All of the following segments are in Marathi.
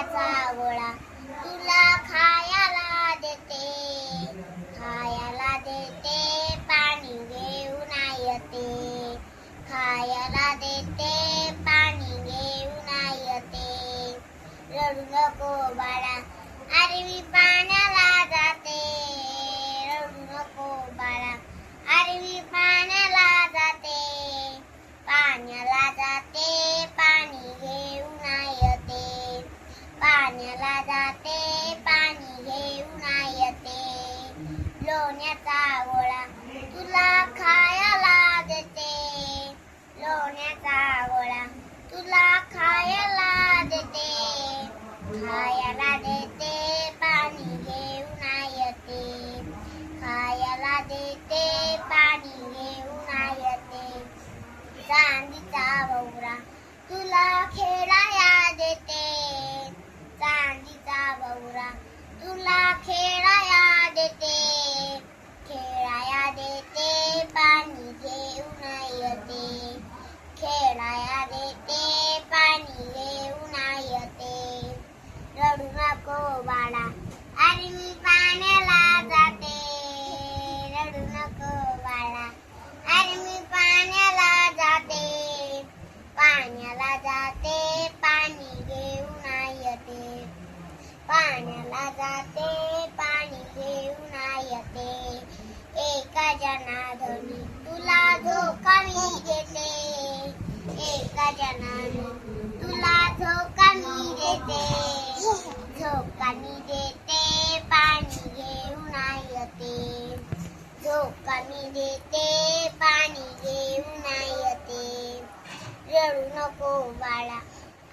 लोण्याचा गोळा तुला खायला देते, खायला देते पाणी घेऊन येते, खायला देते पाणी घेऊन येते. रडू नको बाळा अरे मी पाण्याला जाते, रडू नको बाळा अरे मी पाण्याला जाते, पाण्याला जाते पाणी घेऊन येते, पाण्याला जाते पाणी घेऊन येते. लोण्याचा गोळा तुला खायला देते, लोण्याचा गोळा तुला खायला देते, खायला देते पाणी घेऊन येते, खायला देते पाणी घेऊन येते. चांदीचा भोवरा तुला खेळाया देते, चांदीचा भोवरा तुला खेळाया देते, खेळाया देते पाणी घेऊन येते, खेळाया देते पाणी घेऊन येते. रडू नको बाळा अरे मी पाण्याला जाते, रडू नको बाळा अरे मी पाण्याला जाते, पाण्याला जाते पाणी घेऊन येते, पाण्याला जाते पाणी घेऊन येते. एका जनार्दनी तुला धोका मी देते, एका जनार्दनी तुला धोका मी देते, धोका मी देते पाणी घेऊन येते, धोका मी देते पाणी घेऊन येते. रडू नको बाळा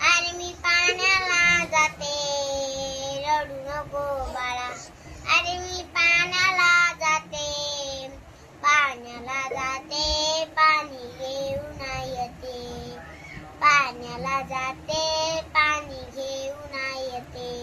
अरे मी पाण्याला जाते, रडू नको बाळा अरे मी पाण्याला जाते, पाण्याला जाते पाणी घेऊन येते, पाण्याला जाते पाणी घेऊन येते.